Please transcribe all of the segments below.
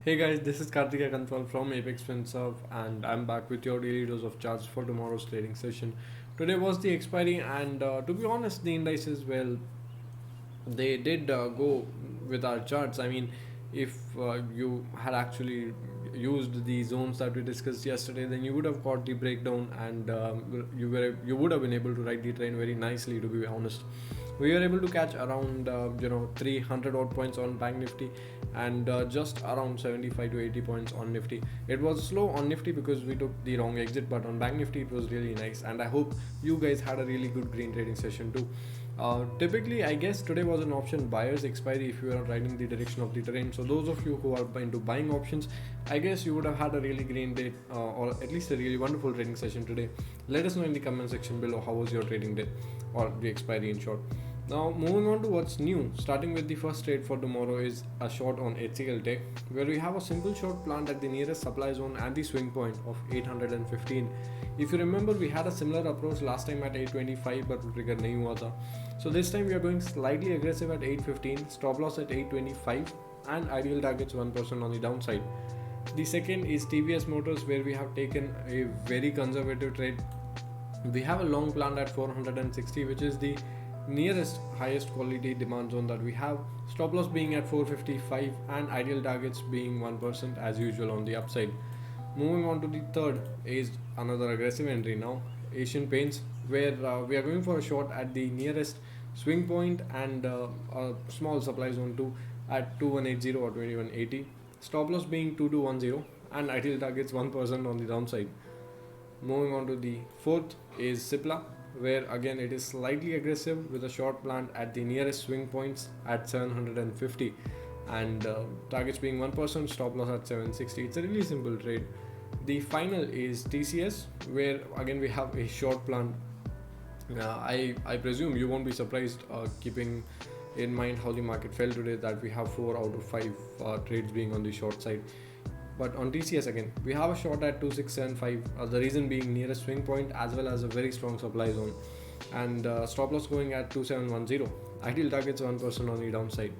Hey guys, this is Karthika Kanpal from Apex FinServe and I'm back with your daily dose of charts for tomorrow's trading session. Today was the expiry and to be honest, the indices, well, they did go with our charts. I mean, if you had actually used the zones that we discussed yesterday, then you would have got the breakdown and you would have been able to write the trend very nicely. To be honest, we were able to catch around 300 odd points on Bank Nifty and just around 75 to 80 points on Nifty. It was slow on Nifty because we took the wrong exit, but on Bank Nifty it was really nice. And I hope you guys had a really good green trading session too. Typically, I guess today was an option buyer's expiry if you are riding the direction of the trend. So those of you who are into buying options, I guess you would have had a really green day or at least a really wonderful trading session today. Let us know in the comment section below how was your trading day or the expiry in short. Now moving on to what's new, starting with the first trade for tomorrow is a short on HCL Tech, where we have a simple short planned at the nearest supply zone and the swing point of 815. If you remember, we had a similar approach last time at 825 but trigger nahi hua tha. So this time we are going slightly aggressive at 815, stop loss at 825 and ideal targets 1% on the downside. The second is TVS Motors, where we have taken a very conservative trade. We have a long planned at 460, which is the nearest highest quality demand zone that we have, stop loss being at 455 and ideal targets being 1% as usual on the upside. Moving on to the third is another aggressive entry now, Asian Paints, where we are going for a short at the nearest swing point and a small supply zone 2 at 2180 or 2180, stop loss being 2210 and ideal targets 1% on the downside. Moving on to the fourth is Cipla, where again it is slightly aggressive with a short planned at the nearest swing points at 750 and targets being 1%, stop loss at 760. It's a really simple trade. The final is TCS, where again we have a short planned. I presume you won't be surprised keeping in mind how the market fell today that we have 4 out of 5 trades being on the short side. But on TCS again, we have a short at 2675, the reason being nearest swing point as well as a very strong supply zone and stop loss going at 2710, ideal targets 1% on the downside.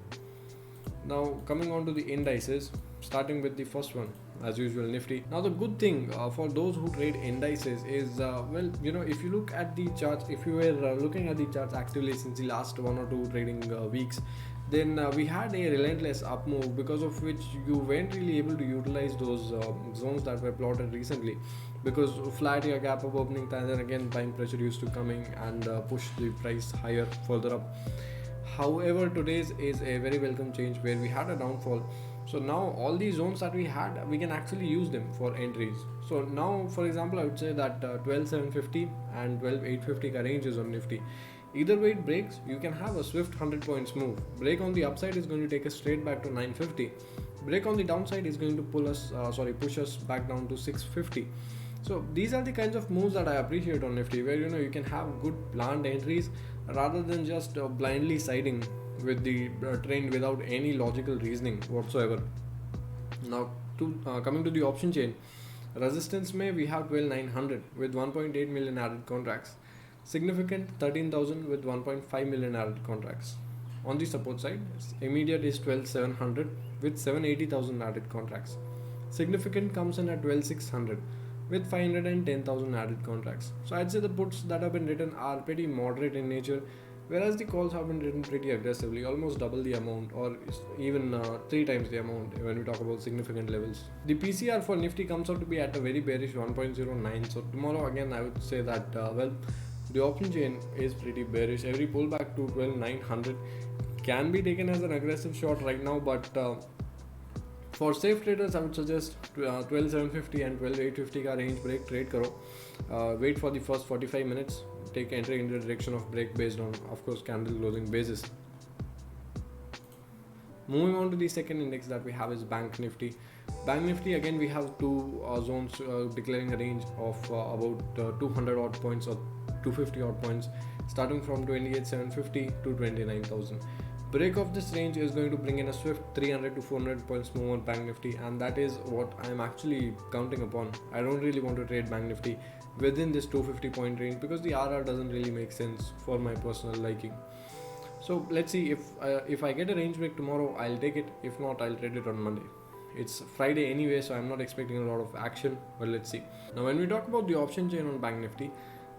Now coming on to the indices, starting with the first one as usual, Nifty. Now the good thing for those who trade indices is if you look at the charts, if you were looking at the charts actively since the last 1 or 2 trading weeks, then we had a relentless up move, because of which you weren't really able to utilize those zones that were plotted recently, because flat year gap up opening and then again buying pressure used to coming and push the price higher further up. However, today's is a very welcome change where we had a downfall. So now all these zones that we had, we can actually use them for entries. So now, for example, I would say that 12750 and 12850 ka range is on Nifty. Either way it breaks, you can have a swift 100 points move. Break on the upside is going to take us straight back to 950. Break on the downside is going to push us back down to 650. So these are the kinds of moves that I appreciate on Nifty, where you can have good planned entries rather than just blindly siding with the trend without any logical reasoning whatsoever. Now coming to the option chain, resistance may we have 12900 with 1.8 million added contracts. Significant 13,000 with 1.5 million added contracts. On the support side, immediate is 12,700 with 780,000 added contracts. Significant comes in at 12,600 with 510,000 added contracts. So I'd say the puts that have been written are pretty moderate in nature, whereas the calls have been written pretty aggressively, almost double the amount or even 3 times the amount when we talk about significant levels. The PCR for Nifty comes out to be at a very bearish 1.09. So tomorrow again I would say that the option chain is pretty bearish. Every pullback to 12,900 can be taken as an aggressive shot right now, but for safe traders I would suggest 12,750 and 12,850 ka range break trade karo. Wait for the first 45 minutes, take entry in the direction of break based on, of course, candle closing basis. Moving on to the second index that we have is Bank Nifty. Bank Nifty, again we have 2 zones declaring a range of about 200 odd points or 250 odd points, starting from 28,750 to 29,000. Break of this range is going to bring in a swift 300 to 400 points move on Bank Nifty, and that is what I am actually counting upon. I don't really want to trade Bank Nifty within this 250 point range because the RR doesn't really make sense for my personal liking. So let's see if I get a range break tomorrow, I'll take it. If not, I'll trade it on Monday. It's Friday anyway, so I'm not expecting a lot of action, but let's see. Now when we talk about the option chain on Bank Nifty,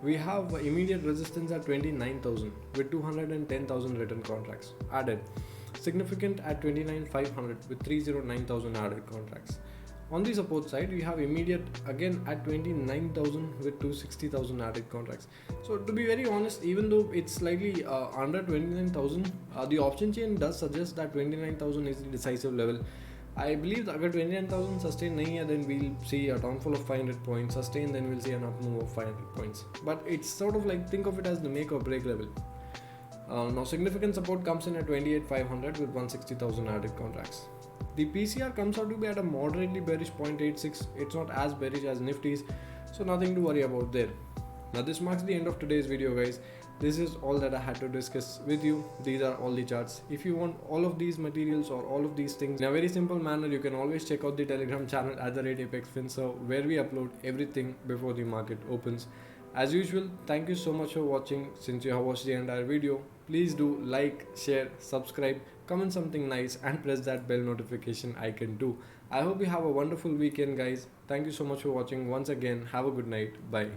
we have immediate resistance at 29,000 with 210,000 written contracts added. Significant at 29,500 with 309,000 added contracts. On the support side, we have immediate again at 29,000 with 260,000 added contracts. So to be very honest, even though it's slightly under 29,000, the option chain does suggest that 29,000 is the decisive level. I believe that if 29,000 sustain nahi hai, then we'll see a downfall of 500 points. Sustain, then we'll see an up move of 500 points. But it's sort of like, think of it as the make or break level. Now significant support comes in at 28,500 with 160,000 added contracts. The PCR comes out to be at a moderately bearish 0.86. It's not as bearish as Nifty's, so nothing to worry about there. Now this marks the end of today's video, guys. This is all that I had to discuss with you. These are all the charts. If you want all of these materials or all of these things in a very simple manner, you can always check out the Telegram channel @ApexFinServe, where we upload everything before the market opens. As usual, thank you so much for watching. Since you have watched the entire video, please do like, share, subscribe, comment something nice, and press that bell notification icon too. I hope you have a wonderful weekend, guys. Thank you so much for watching once again. Have a good night. Bye.